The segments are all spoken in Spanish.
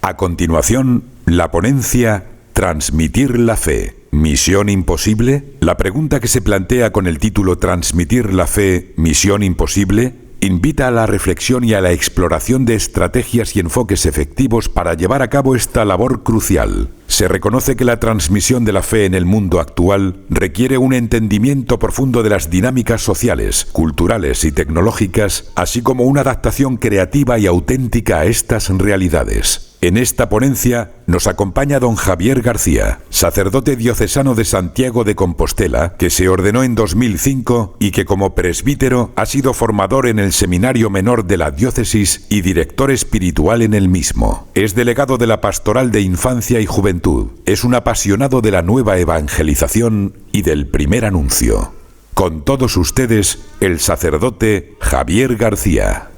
A continuación, la ponencia Transmitir la fe. ¿Misión imposible? La pregunta que se plantea con el título Transmitir la fe, ¿misión imposible? Invita a la reflexión y a la exploración de estrategias y enfoques efectivos para llevar a cabo esta labor crucial. Se reconoce que la transmisión de la fe en el mundo actual requiere un entendimiento profundo de las dinámicas sociales, culturales y tecnológicas, así como una adaptación creativa y auténtica a estas realidades. En esta ponencia nos acompaña don Javier García, sacerdote diocesano de Santiago de Compostela, que se ordenó en 2005 y que como presbítero ha sido formador en el Seminario Menor de la Diócesis y director espiritual en el mismo. Es delegado de la Pastoral de Infancia y Juventud. Es un apasionado de la nueva evangelización y del primer anuncio. Con todos ustedes, el sacerdote Javier García.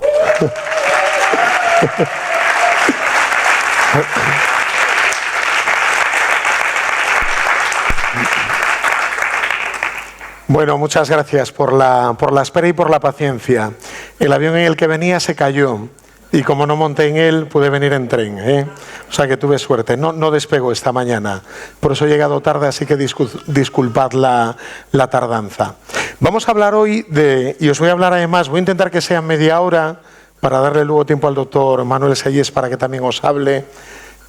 Bueno, muchas gracias por la espera y por la paciencia. El avión en el que venía se cayó y como no monté en él, pude venir en tren, O sea que tuve suerte. No despegó esta mañana. Por eso he llegado tarde, así que disculpad la tardanza. Vamos a hablar hoy y os voy a hablar además, voy a intentar que sea media hora, para darle luego tiempo al doctor Manuel Selles para que también os hable,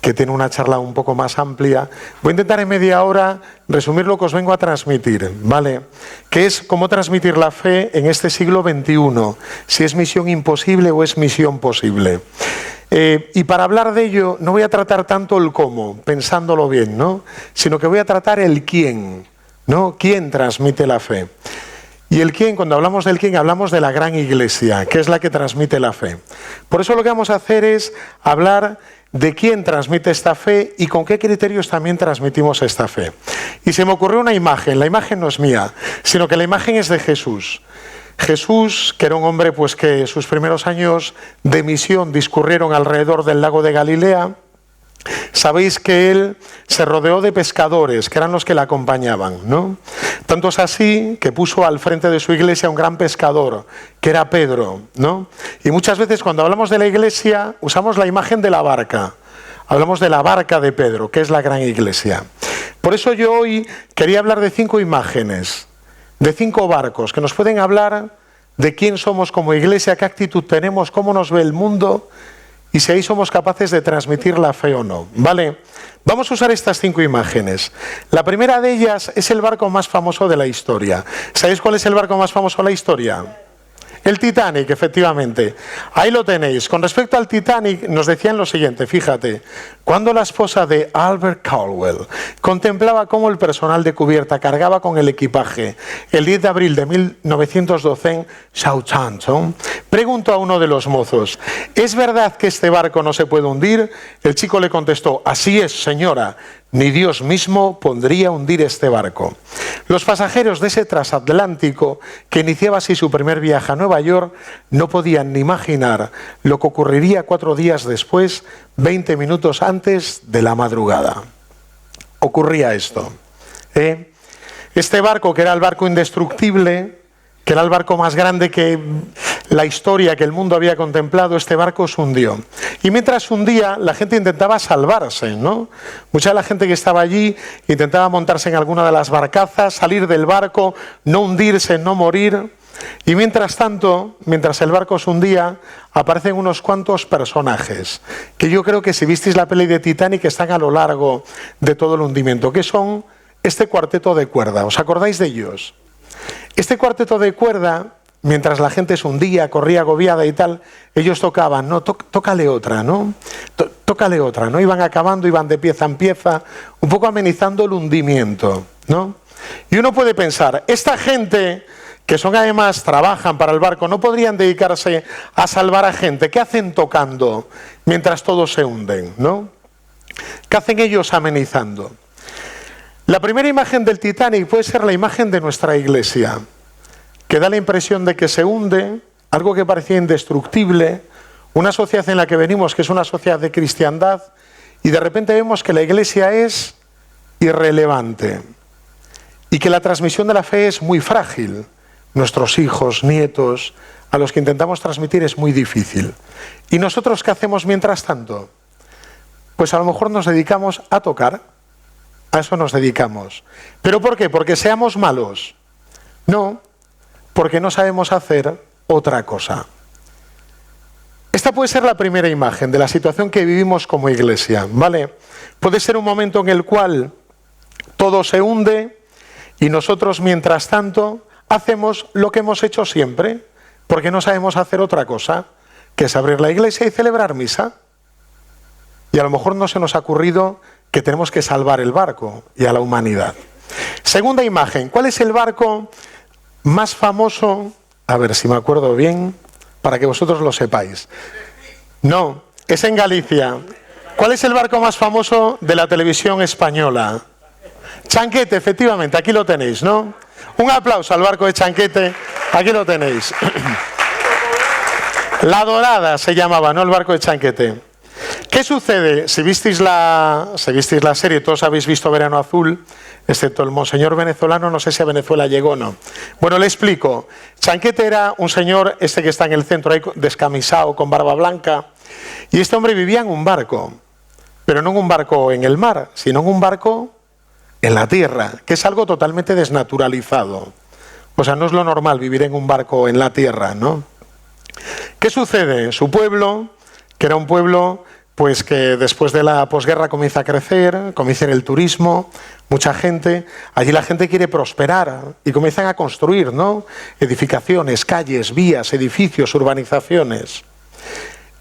que tiene una charla un poco más amplia. Voy a intentar en media hora resumir lo que os vengo a transmitir, ¿vale? Que es cómo transmitir la fe en este siglo XXI, si es misión imposible o es misión posible. Y para hablar de ello no voy a tratar tanto el cómo, pensándolo bien, ¿no? Sino que voy a tratar el quién, ¿no? ¿Quién transmite la fe? Y el quién, cuando hablamos del quién, hablamos de la gran iglesia, que es la que transmite la fe. Por eso lo que vamos a hacer es hablar de quién transmite esta fe y con qué criterios también transmitimos esta fe. Y se me ocurrió una imagen, la imagen no es mía, sino que la imagen es de Jesús. Jesús, que era un hombre pues que sus primeros años de misión discurrieron alrededor del lago de Galilea. Sabéis que él se rodeó de pescadores, que eran los que le acompañaban, ¿no? Tanto es así que puso al frente de su iglesia un gran pescador, que era Pedro, ¿no? Y muchas veces cuando hablamos de la iglesia usamos la imagen de la barca. Hablamos de la barca de Pedro, que es la gran iglesia. Por eso yo hoy quería hablar de 5 imágenes, de 5 barcos, que nos pueden hablar de quién somos como iglesia, qué actitud tenemos, cómo nos ve el mundo, y si ahí somos capaces de transmitir la fe o no, ¿vale? Vamos a usar estas 5 imágenes. La primera de ellas es el barco más famoso de la historia. ¿Sabéis cuál es el barco más famoso de la historia? El Titanic, efectivamente. Ahí lo tenéis. Con respecto al Titanic, nos decían lo siguiente, fíjate. Cuando la esposa de Albert Caldwell contemplaba cómo el personal de cubierta cargaba con el equipaje el 10 de abril de 1912 en Southampton, preguntó a uno de los mozos, ¿es verdad que este barco no se puede hundir? El chico le contestó, así es, señora. Ni Dios mismo pondría hundir este barco. Los pasajeros de ese transatlántico, que iniciaba así su primer viaje a Nueva York, no podían ni imaginar lo que ocurriría 4 días después, 20 minutos antes de la madrugada. Ocurría esto. Este barco, que era el barco indestructible, que era el barco más grande que la historia, que el mundo había contemplado, este barco se hundió. Y mientras se hundía, la gente intentaba salvarse, ¿no? Mucha de la gente que estaba allí intentaba montarse en alguna de las barcazas, salir del barco, no hundirse, no morir. Y mientras tanto, mientras el barco se hundía, aparecen unos cuantos personajes, que yo creo que si visteis la peli de Titanic están a lo largo de todo el hundimiento, que son este cuarteto de cuerda. ¿Os acordáis de ellos? Este cuarteto de cuerda, mientras la gente se hundía, corría agobiada y tal, ellos tocaban, no, tócale otra, ¿no? Tócale otra, ¿no? Iban acabando, iban de pieza en pieza, un poco amenizando el hundimiento, ¿no? Y uno puede pensar, esta gente, que son además, trabajan para el barco, ¿no podrían dedicarse a salvar a gente? ¿Qué hacen tocando mientras todos se hunden, ¿no? ¿Qué hacen ellos amenizando? La primera imagen del Titanic puede ser la imagen de nuestra iglesia, que da la impresión de que se hunde, algo que parecía indestructible, una sociedad en la que venimos, que es una sociedad de cristiandad, y de repente vemos que la iglesia es irrelevante y que la transmisión de la fe es muy frágil. Nuestros hijos, nietos, a los que intentamos transmitir es muy difícil. ¿Y nosotros qué hacemos mientras tanto? pues a lo mejor nos dedicamos a tocar. A eso nos dedicamos. ¿Pero por qué? ¿Porque seamos malos? No, porque no sabemos hacer otra cosa. Esta puede ser la primera imagen de la situación que vivimos como iglesia, ¿vale? Puede ser un momento en el cual todo se hunde y nosotros, mientras tanto, hacemos lo que hemos hecho siempre, porque no sabemos hacer otra cosa, que es abrir la iglesia y celebrar misa. Y a lo mejor no se nos ha ocurrido que tenemos que salvar el barco y a la humanidad. Segunda imagen, ¿cuál es el barco más famoso? A ver si me acuerdo bien, para que vosotros lo sepáis. No, es en Galicia. ¿Cuál es el barco más famoso de la televisión española? Chanquete, efectivamente, aquí lo tenéis, ¿no? Un aplauso al barco de Chanquete, aquí lo tenéis. La Dorada se llamaba, ¿no? El barco de Chanquete. ¿Qué sucede? Si visteis la serie, todos habéis visto Verano Azul, excepto el monseñor venezolano, no sé si a Venezuela llegó o no. Bueno, le explico. Chanquete era un señor, que está en el centro, ahí descamisado, con barba blanca, y este hombre vivía en un barco, pero no en un barco en el mar, sino en un barco en la tierra, que es algo totalmente desnaturalizado. O sea, no es lo normal vivir en un barco en la tierra, ¿no? ¿Qué sucede? Su pueblo, que era un pueblo pues que después de la posguerra comienza a crecer, comienza el turismo, mucha gente, allí la gente quiere prosperar y comienzan a construir, ¿no? Edificaciones, calles, vías, edificios, urbanizaciones.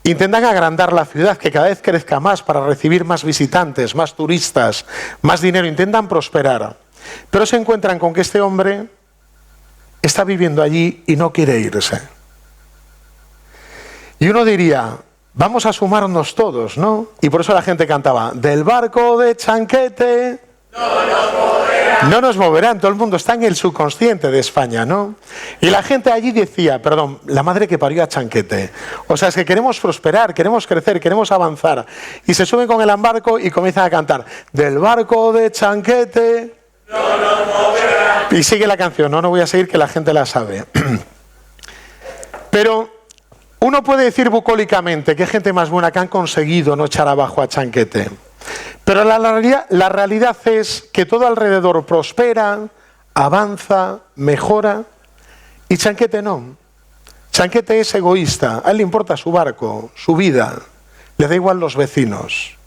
Intentan agrandar la ciudad, que cada vez crezca más para recibir más visitantes, más turistas, más dinero, intentan prosperar. Pero se encuentran con que este hombre está viviendo allí y no quiere irse. Y uno diría, vamos a sumarnos todos, ¿no? Y por eso la gente cantaba, del barco de Chanquete no nos moverán. Todo el mundo está en el subconsciente de España, ¿no? Y la gente allí decía, perdón, la madre que parió a Chanquete. O sea, es que queremos prosperar, queremos crecer, queremos avanzar. Y se suben con el barco y comienzan a cantar, del barco de Chanquete no nos moverán. Y sigue la canción, no voy a seguir, que la gente la sabe. Pero uno puede decir bucólicamente que hay gente más buena que han conseguido no echar abajo a Chanquete. Pero la realidad es que todo alrededor prospera, avanza, mejora, y Chanquete no. Chanquete es egoísta, a él le importa su barco, su vida, le da igual los vecinos,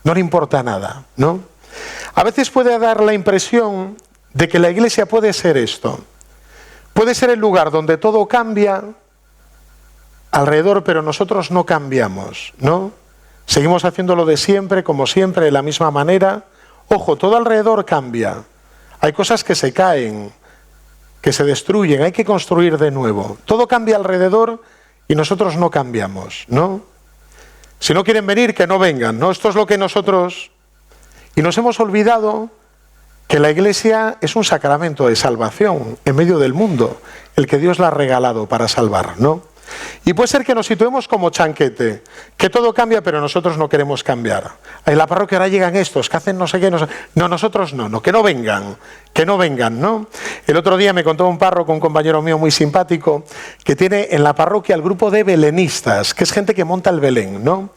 no le importa nada, ¿no? A veces puede dar la impresión de que la iglesia puede ser esto. Puede ser el lugar donde todo cambia alrededor, pero nosotros no cambiamos, ¿no? Seguimos haciendo lo de siempre, como siempre, de la misma manera. Ojo, todo alrededor cambia. Hay cosas que se caen, que se destruyen, hay que construir de nuevo. Todo cambia alrededor y nosotros no cambiamos, ¿no? Si no quieren venir, que no vengan, ¿no? Esto es lo que nosotros... Y nos hemos olvidado que la iglesia es un sacramento de salvación en medio del mundo, el que Dios la ha regalado para salvar, ¿no? Y puede ser que nos situemos como Chanquete, que todo cambia pero nosotros no queremos cambiar. En la parroquia ahora llegan estos, que hacen no sé qué, no, nosotros no, que no vengan, ¿no? El otro día me contó un párroco, un compañero mío muy simpático, que tiene en la parroquia el grupo de belenistas, que es gente que monta el Belén, ¿no?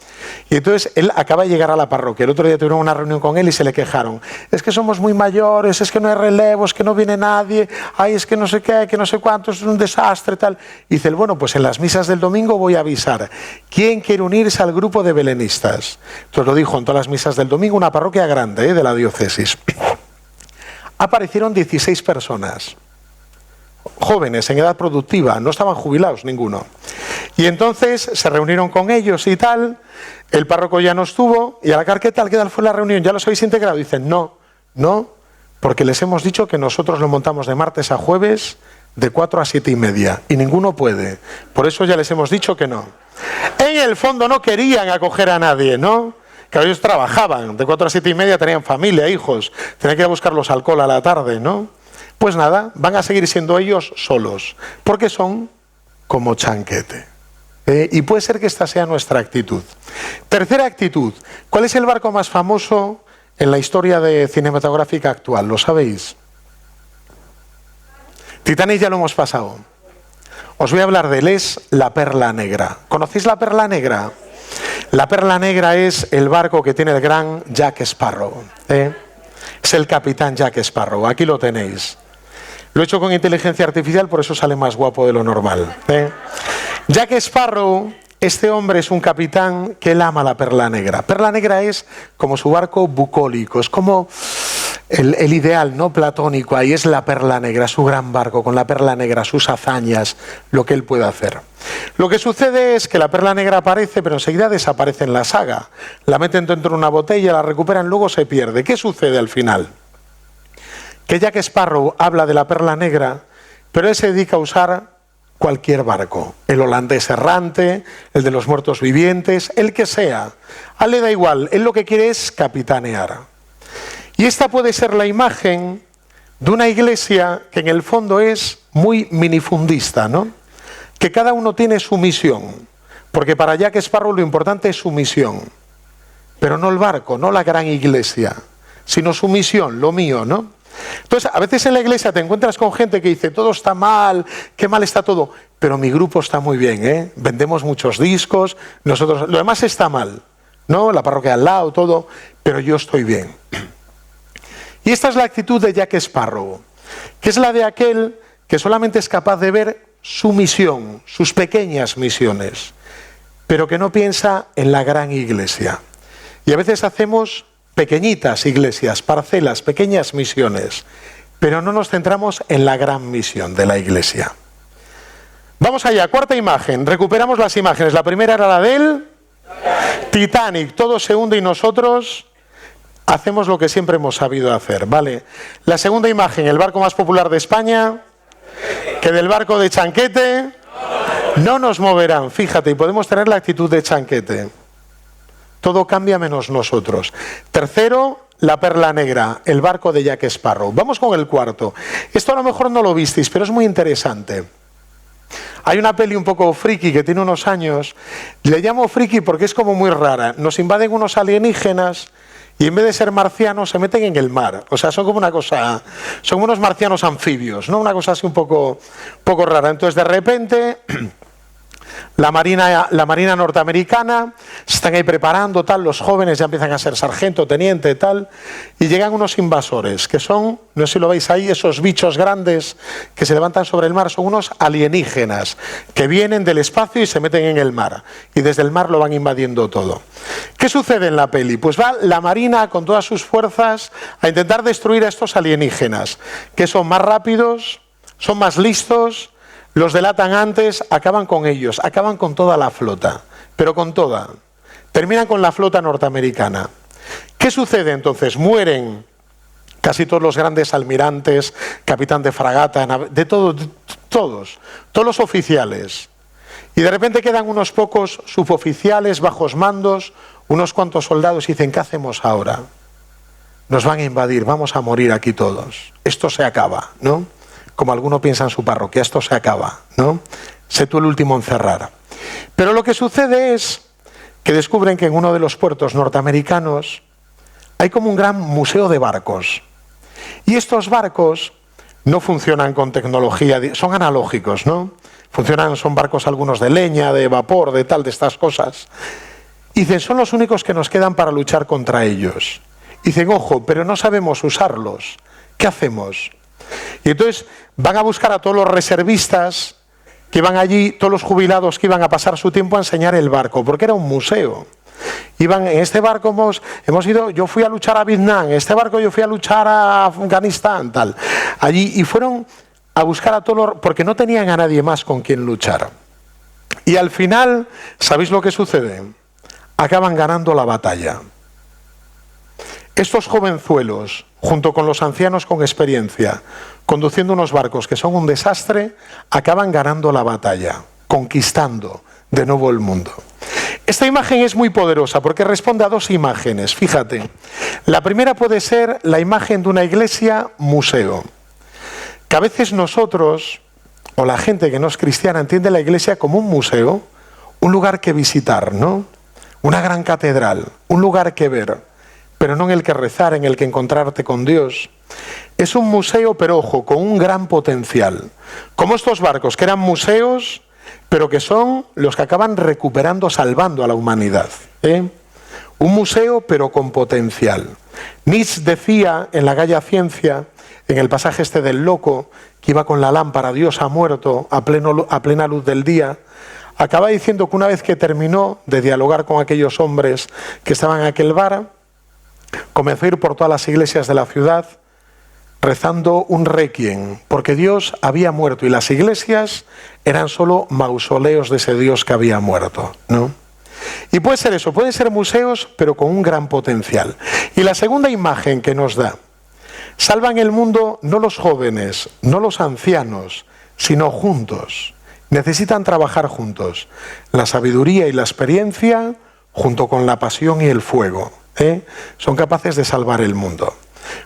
Y entonces él acaba de llegar a la parroquia, el otro día tuvieron una reunión con él y se le quejaron, es que somos muy mayores, es que no hay relevos, que no viene nadie, ay, es que no sé qué, que no sé cuánto, es un desastre, tal. Y dice él, bueno, pues en las misas del domingo voy a avisar, ¿quién quiere unirse al grupo de belenistas? Entonces lo dijo en todas las misas del domingo, una parroquia grande, de la diócesis. Aparecieron 16 personas, jóvenes, en edad productiva, no estaban jubilados ninguno. Y entonces se reunieron con ellos y tal, el párroco ya no estuvo, y a la carta, ¿qué tal fue la reunión? ¿Ya los habéis integrado? Dicen, no, porque les hemos dicho que nosotros lo montamos de martes a jueves, de 4 a 7 y media, y ninguno puede. Por eso ya les hemos dicho que no. En el fondo no querían acoger a nadie, ¿no? Que ellos trabajaban, de 4 a 7 y media tenían familia, hijos, tenían que ir a buscarlos alcohol a la tarde, ¿no? Pues nada, van a seguir siendo ellos solos, porque son como Chanquete. Y puede ser que esta sea nuestra actitud. Tercera actitud, ¿cuál es el barco más famoso en la historia cinematográfica actual? ¿Lo sabéis? Titanic ya lo hemos pasado. Os voy a hablar de él, es La Perla Negra. ¿Conocéis La Perla Negra? La perla negra es el barco que tiene el gran Jack Sparrow. Es el capitán Jack Sparrow. Aquí lo tenéis. Lo he hecho con inteligencia artificial, por eso sale más guapo de lo normal. Jack Sparrow, este hombre es un capitán que él ama la perla negra. Perla negra es como su barco bucólico, es como el ideal, ¿no? Platónico. Ahí es la perla negra, su gran barco, con la perla negra, sus hazañas, lo que él puede hacer. Lo que sucede es que la perla negra aparece, pero enseguida desaparece en la saga. La meten dentro de una botella, la recuperan, luego se pierde. ¿Qué sucede al final? Que Jack Sparrow habla de la perla negra, pero él se dedica a usar cualquier barco. El holandés errante, el de los muertos vivientes, el que sea. A él le da igual, él lo que quiere es capitanear. Y esta puede ser la imagen de una iglesia que en el fondo es muy minifundista, ¿no? Que cada uno tiene su misión, porque para Jack Sparrow lo importante es su misión, pero no el barco, no la gran iglesia, sino su misión, lo mío, ¿no? Entonces, a veces en la iglesia te encuentras con gente que dice, todo está mal, qué mal está todo, pero mi grupo está muy bien, ¿eh? Vendemos muchos discos, nosotros, lo demás está mal, ¿no? La parroquia al lado, todo, pero yo estoy bien. Y esta es la actitud de Jack Sparrow, que es la de aquel que solamente es capaz de ver su misión, sus pequeñas misiones, pero que no piensa en la gran iglesia. Y a veces hacemos pequeñitas iglesias, parcelas, pequeñas misiones, pero no nos centramos en la gran misión de la iglesia. Vamos allá, cuarta imagen, recuperamos las imágenes. La primera era la del Titanic, todo se hunde y nosotros hacemos lo que siempre hemos sabido hacer, ¿vale? La segunda imagen, el barco más popular de España, que del barco de Chanquete no nos moverán, fíjate, y podemos tener la actitud de Chanquete. Todo cambia menos nosotros. Tercero, la perla negra, el barco de Jack Sparrow. Vamos con el cuarto. Esto a lo mejor no lo visteis, pero es muy interesante. Hay una peli un poco friki que tiene unos años, le llamo friki porque es como muy rara. Nos invaden unos alienígenas y en vez de ser marcianos se meten en el mar. O sea, son como una cosa, son unos marcianos anfibios, ¿no? Una cosa así un poco rara. Entonces, de repente, la marina norteamericana se están ahí preparando, tal, los jóvenes ya empiezan a ser sargento, teniente, tal, y llegan unos invasores, que son, no sé si lo veis ahí, esos bichos grandes que se levantan sobre el mar, son unos alienígenas que vienen del espacio y se meten en el mar, y desde el mar lo van invadiendo todo. ¿Qué sucede en la peli? Pues va la marina con todas sus fuerzas a intentar destruir a estos alienígenas, que son más rápidos, son más listos, los delatan antes, acaban con ellos, acaban con toda la flota, pero con toda. Terminan con la flota norteamericana. ¿Qué sucede entonces? Mueren casi todos los grandes almirantes, capitán de fragata, de todos los oficiales. Y de repente quedan unos pocos suboficiales, bajos mandos, unos cuantos soldados y dicen, ¿qué hacemos ahora? Nos van a invadir, vamos a morir aquí todos. Esto se acaba, ¿no? Como alguno piensa en su parroquia, esto se acaba, ¿no? Sé tú el último en cerrar. Pero lo que sucede es que descubren que en uno de los puertos norteamericanos hay como un gran museo de barcos. Y estos barcos no funcionan con tecnología, son analógicos, ¿no? Funcionan, son barcos algunos de leña, de vapor, de tal, de estas cosas. Y dicen, son los únicos que nos quedan para luchar contra ellos. Y dicen, ojo, pero no sabemos usarlos. ¿Qué hacemos? Y entonces van a buscar a todos los reservistas que iban allí, todos los jubilados que iban a pasar su tiempo a enseñar el barco, porque era un museo. Iban, en este barco hemos ido, yo fui a luchar a Vietnam, en este barco yo fui a luchar a Afganistán, tal. Allí, y fueron a buscar a todos, porque no tenían a nadie más con quien luchar. Y al final, ¿sabéis lo que sucede? Acaban ganando la batalla. Estos jovenzuelos, junto con los ancianos con experiencia, conduciendo unos barcos que son un desastre, acaban ganando la batalla, conquistando de nuevo el mundo. Esta imagen es muy poderosa porque responde a dos imágenes, fíjate. La primera puede ser la imagen de una iglesia museo, que a veces nosotros, o la gente que no es cristiana, entiende la iglesia como un museo, un lugar que visitar, ¿no? Una gran catedral, un lugar que ver, pero no en el que rezar, en el que encontrarte con Dios. Es un museo, pero ojo, con un gran potencial. Como estos barcos, que eran museos, pero que son los que acaban recuperando, salvando a la humanidad. Un museo, pero con potencial. Nietzsche decía en La Gaia Ciencia, en el pasaje este del loco, que iba con la lámpara, Dios ha muerto, a plena luz del día, acaba diciendo que una vez que terminó de dialogar con aquellos hombres que estaban en aquel bar, comenzó a ir por todas las iglesias de la ciudad rezando un requiem, porque Dios había muerto y las iglesias eran solo mausoleos de ese Dios que había muerto, ¿no? Y puede ser eso, pueden ser museos, pero con un gran potencial. Y la segunda imagen que nos da: salvan el mundo no los jóvenes, no los ancianos, sino juntos. Necesitan trabajar juntos. La sabiduría y la experiencia, junto con la pasión y el fuego, son capaces de salvar el mundo.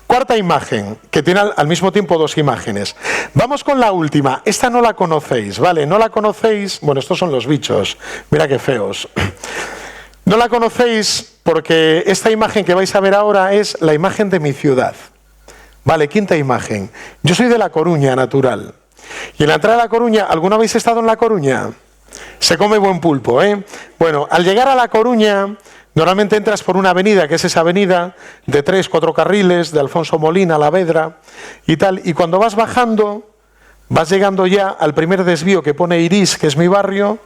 Cuarta imagen, que tiene al mismo tiempo dos imágenes. Vamos con la última. Esta no la conocéis, ¿vale? No la conocéis. Bueno, estos son los bichos. Mira qué feos. No la conocéis porque esta imagen que vais a ver ahora es la imagen de mi ciudad. Vale, quinta imagen. Yo soy de La Coruña, natural. Y en la entrada de La Coruña, ¿alguna habéis estado en La Coruña? Se come buen pulpo, ¿eh? Bueno, al llegar a La Coruña, normalmente entras por una avenida, que es esa avenida de 3-4 carriles, de Alfonso Molina, La Vedra y tal. Y cuando vas bajando, vas llegando ya al primer desvío que pone Irís, que es mi barrio,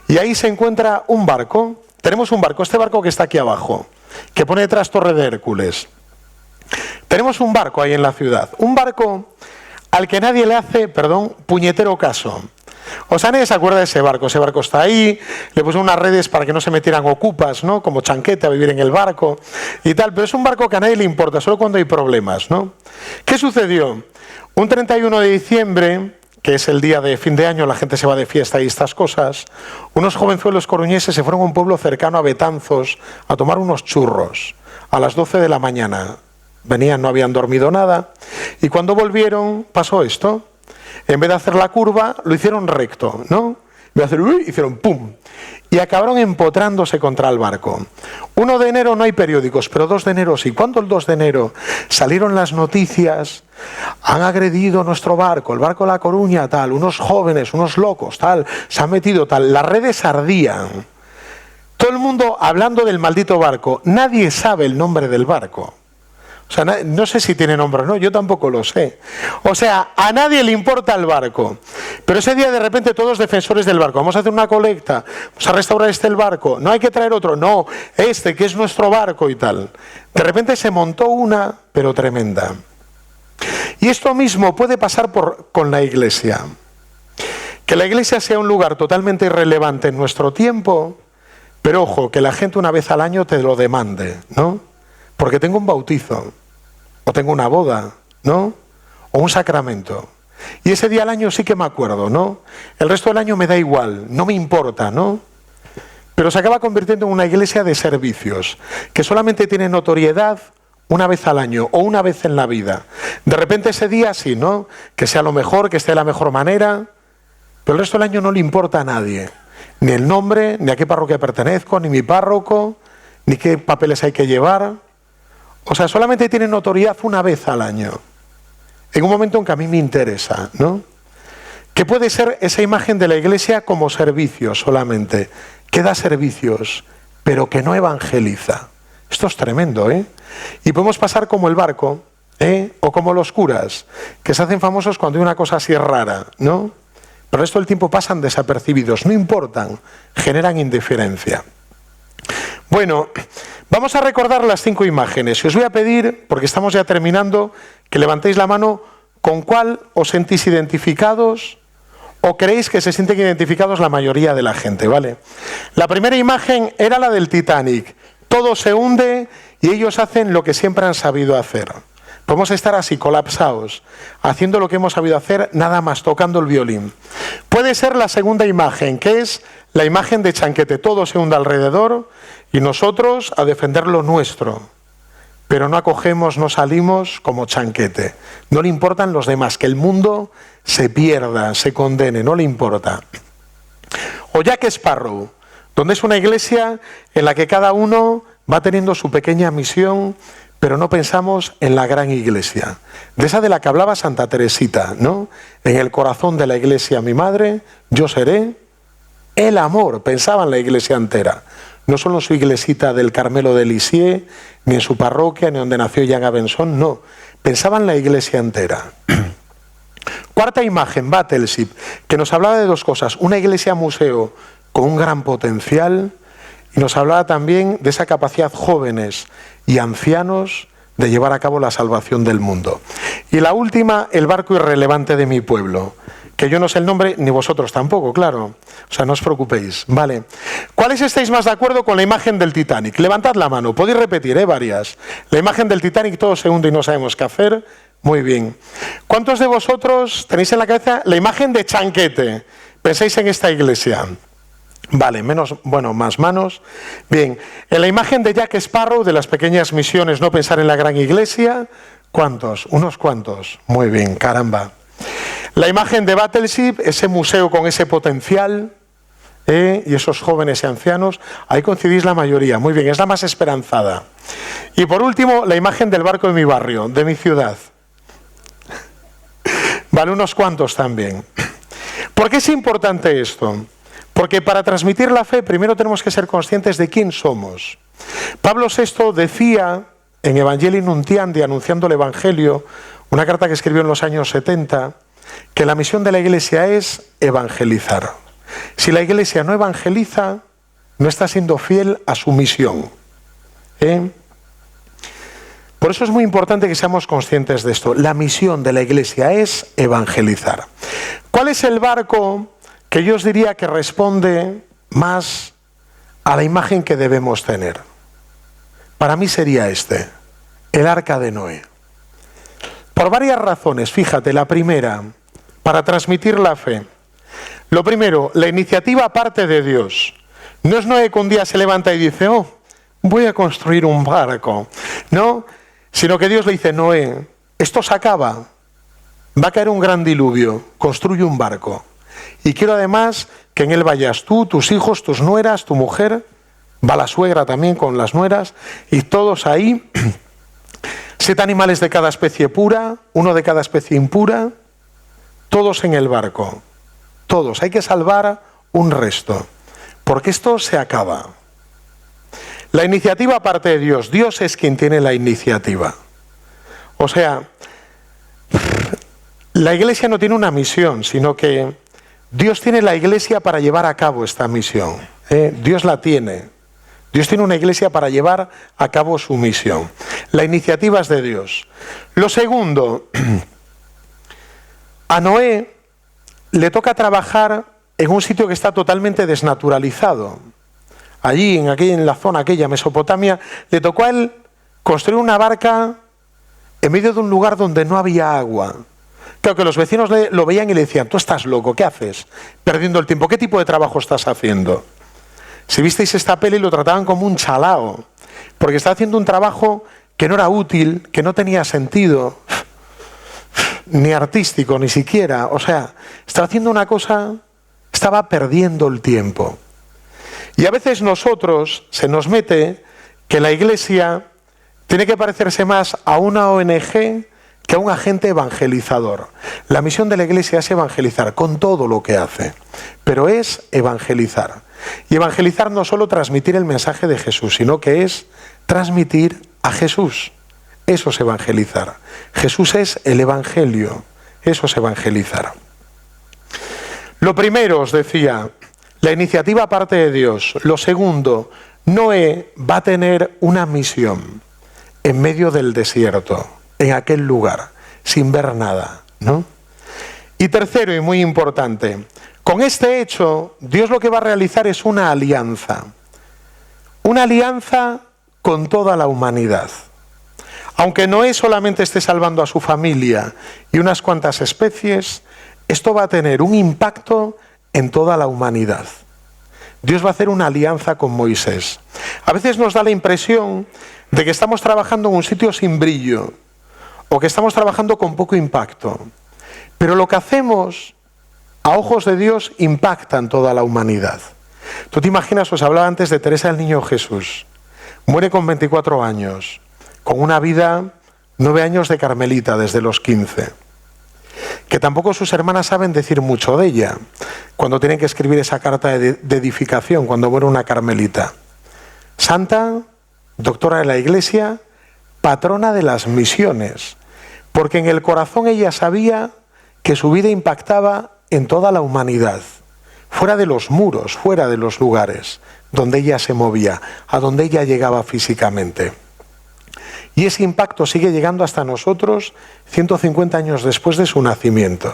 y ahí se encuentra un barco. Tenemos un barco, este barco que está aquí abajo, que pone detrás Torre de Hércules. Tenemos un barco ahí en la ciudad, un barco al que nadie le hace, puñetero caso. O sea, nadie se acuerda de ese barco está ahí, le pusieron unas redes para que no se metieran ocupas, ¿no? Como chanquete a vivir en el barco y tal, pero es un barco que a nadie le importa, solo cuando hay problemas, ¿no? ¿Qué sucedió? Un 31 de diciembre, que es el día de fin de año, la gente se va de fiesta y estas cosas, unos jovenzuelos coruñeses se fueron a un pueblo cercano a Betanzos a tomar unos churros a las 12 de la mañana. Venían, no habían dormido nada, y cuando volvieron pasó esto. En vez de hacer la curva, lo hicieron recto, ¿no? En vez de hacer hicieron pum, y acabaron empotrándose contra el barco. 1 de enero no hay periódicos, pero 2 de enero sí. ¿Cuándo el 2 de enero salieron las noticias? Han agredido nuestro barco, el barco de La Coruña, tal, unos jóvenes, unos locos, tal, se han metido, tal. Las redes ardían. Todo el mundo hablando del maldito barco. Nadie sabe el nombre del barco. O sea, no sé si tiene nombre o no, yo tampoco lo sé. O sea, a nadie le importa el barco. Pero ese día de repente todos defensores del barco. Vamos a hacer una colecta, vamos a restaurar el barco. No hay que traer otro, no, que es nuestro barco y tal. De repente se montó una, pero tremenda. Y esto mismo puede pasar con la iglesia. Que la iglesia sea un lugar totalmente irrelevante en nuestro tiempo, pero ojo, que la gente una vez al año te lo demande, ¿no? Porque tengo un bautizo, o tengo una boda, ¿no? O un sacramento. Y ese día al año sí que me acuerdo, ¿no? El resto del año me da igual, no me importa, ¿no? Pero se acaba convirtiendo en una iglesia de servicios, que solamente tiene notoriedad una vez al año o una vez en la vida. De repente ese día sí, ¿no? Que sea lo mejor, que esté de la mejor manera, pero el resto del año no le importa a nadie. Ni el nombre, ni a qué parroquia pertenezco, ni mi párroco, ni qué papeles hay que llevar. O sea, solamente tiene notoriedad una vez al año, en un momento en que a mí me interesa, ¿no? ¿Qué puede ser esa imagen de la iglesia como servicio solamente? Que da servicios, pero que no evangeliza. Esto es tremendo, ¿eh? Y podemos pasar como el barco, o como los curas, que se hacen famosos cuando hay una cosa así rara, ¿no? Pero el resto del tiempo pasan desapercibidos, no importan, generan indiferencia. Bueno, vamos a recordar las 5 imágenes. Y os voy a pedir, porque estamos ya terminando, que levantéis la mano con cuál os sentís identificados o creéis que se sienten identificados la mayoría de la gente, ¿vale? La primera imagen era la del Titanic. Todo se hunde y ellos hacen lo que siempre han sabido hacer. Podemos estar así, colapsados, haciendo lo que hemos sabido hacer, nada más, tocando el violín. Puede ser la segunda imagen, que es la imagen de Chanquete. Todo se hunde alrededor y nosotros a defender lo nuestro. Pero no acogemos, no salimos como Chanquete. No le importan los demás, que el mundo se pierda, se condene, no le importa. O Jack Sparrow, donde es una iglesia en la que cada uno va teniendo su pequeña misión, pero no pensamos en la gran iglesia. De esa de la que hablaba Santa Teresita, ¿no? En el corazón de la iglesia, mi madre, yo seré el amor, pensaban la iglesia entera. No solo en su iglesita del Carmelo de Lisieux, ni en su parroquia, ni donde nació Jean Abenson, no. Pensaban la iglesia entera. Cuarta imagen, Battleship, que nos hablaba de dos cosas. Una iglesia museo con un gran potencial y nos hablaba también de esa capacidad jóvenes y ancianos de llevar a cabo la salvación del mundo. Y la última, el barco irrelevante de mi pueblo, que yo no sé el nombre, ni vosotros tampoco, claro. O sea, no os preocupéis, ¿vale? ¿Cuáles estáis más de acuerdo con la imagen del Titanic? Levantad la mano, podéis repetir, varias. La imagen del Titanic, todo se hunde y no sabemos qué hacer. Muy bien. ¿Cuántos de vosotros tenéis en la cabeza la imagen de Chanquete? ¿Pensáis en esta iglesia? Vale, más manos. Bien, en la imagen de Jack Sparrow, de las pequeñas misiones, no pensar en la gran iglesia, ¿cuántos? Unos cuantos. Muy bien, caramba. La imagen de Battleship, ese museo con ese potencial, y esos jóvenes y ancianos, ahí coincidís la mayoría. Muy bien, es la más esperanzada. Y por último, la imagen del barco de mi barrio, de mi ciudad. Vale, unos cuantos también. ¿Por qué es importante esto? Porque para transmitir la fe primero tenemos que ser conscientes de quién somos. Pablo VI decía en Evangelii Nuntiandi, anunciando el Evangelio, una carta que escribió en los años 70, que la misión de la Iglesia es evangelizar. Si la Iglesia no evangeliza, no está siendo fiel a su misión. Por eso es muy importante que seamos conscientes de esto. La misión de la Iglesia es evangelizar. ¿Cuál es el barco que yo os diría que responde más a la imagen que debemos tener? Para mí sería este, el Arca de Noé. Por varias razones, fíjate, la primera, para transmitir la fe. Lo primero, la iniciativa parte de Dios. No es Noé que un día se levanta y dice, voy a construir un barco. No, sino que Dios le dice, Noé, esto se acaba, va a caer un gran diluvio, construye un barco. Y quiero además que en él vayas tú, tus hijos, tus nueras, tu mujer, va la suegra también con las nueras, y todos ahí, 7 animales de cada especie pura, 1 de cada especie impura, todos en el barco. Todos, hay que salvar un resto, porque esto se acaba. La iniciativa parte de Dios, Dios es quien tiene la iniciativa. O sea, la Iglesia no tiene una misión, sino que Dios tiene la Iglesia para llevar a cabo esta misión. Dios la tiene. Dios tiene una Iglesia para llevar a cabo su misión. La iniciativa es de Dios. Lo segundo, a Noé le toca trabajar en un sitio que está totalmente desnaturalizado. Allí, en la zona aquella, Mesopotamia, le tocó a él construir una barca en medio de un lugar donde no había agua. Claro que los vecinos lo veían y le decían, tú estás loco, ¿qué haces? Perdiendo el tiempo, ¿qué tipo de trabajo estás haciendo? Si visteis esta peli lo trataban como un chalao, porque estaba haciendo un trabajo que no era útil, que no tenía sentido, ni artístico, ni siquiera. O sea, estaba haciendo una cosa, estaba perdiendo el tiempo. Y a veces nosotros se nos mete que la Iglesia tiene que parecerse más a una ONG que a un agente evangelizador. La misión de la Iglesia es evangelizar con todo lo que hace, pero es evangelizar. Y evangelizar no solo transmitir el mensaje de Jesús, sino que es transmitir a Jesús. Eso es evangelizar. Jesús es el Evangelio. Eso es evangelizar. Lo primero, os decía, la iniciativa parte de Dios. Lo segundo, Noé va a tener una misión en medio del desierto, en aquel lugar, sin ver nada, ¿no? Y tercero, y muy importante, con este hecho, Dios lo que va a realizar es una alianza con toda la humanidad. Aunque Noé solamente esté salvando a su familia y unas cuantas especies, esto va a tener un impacto en toda la humanidad. Dios va a hacer una alianza con Moisés. A veces nos da la impresión de que estamos trabajando en un sitio sin brillo, o que estamos trabajando con poco impacto. Pero lo que hacemos, a ojos de Dios, impacta en toda la humanidad. Tú te imaginas, os hablaba antes de Teresa del Niño Jesús. Muere con 24 años, con una vida, 9 años de carmelita desde los 15. que tampoco sus hermanas saben decir mucho de ella, cuando tienen que escribir esa carta de edificación, cuando muere una carmelita. Santa, doctora de la Iglesia, patrona de las misiones, porque en el corazón ella sabía que su vida impactaba en toda la humanidad, fuera de los muros, fuera de los lugares donde ella se movía, a donde ella llegaba físicamente. Y ese impacto sigue llegando hasta nosotros 150 años después de su nacimiento.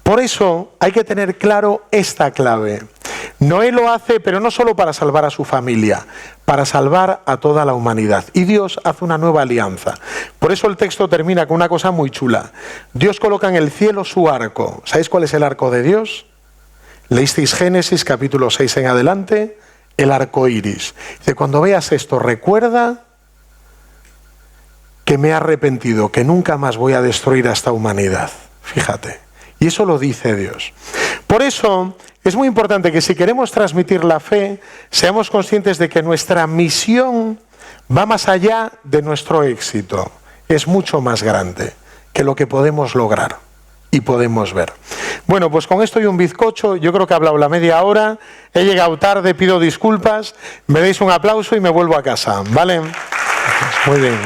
Por eso hay que tener claro esta clave. Noé lo hace, pero no solo para salvar a su familia, para salvar a toda la humanidad. Y Dios hace una nueva alianza. Por eso el texto termina con una cosa muy chula. Dios coloca en el cielo su arco. ¿Sabéis cuál es el arco de Dios? Leísteis Génesis capítulo 6 en adelante, el arco iris. Dice, cuando veas esto, recuerda que me he arrepentido, que nunca más voy a destruir a esta humanidad. Fíjate. Y eso lo dice Dios. Por eso es muy importante que si queremos transmitir la fe, seamos conscientes de que nuestra misión va más allá de nuestro éxito. Es mucho más grande que lo que podemos lograr y podemos ver. Bueno, pues con esto y un bizcocho, yo creo que he hablado la media hora, he llegado tarde, pido disculpas, me deis un aplauso y me vuelvo a casa, ¿vale? Muy bien.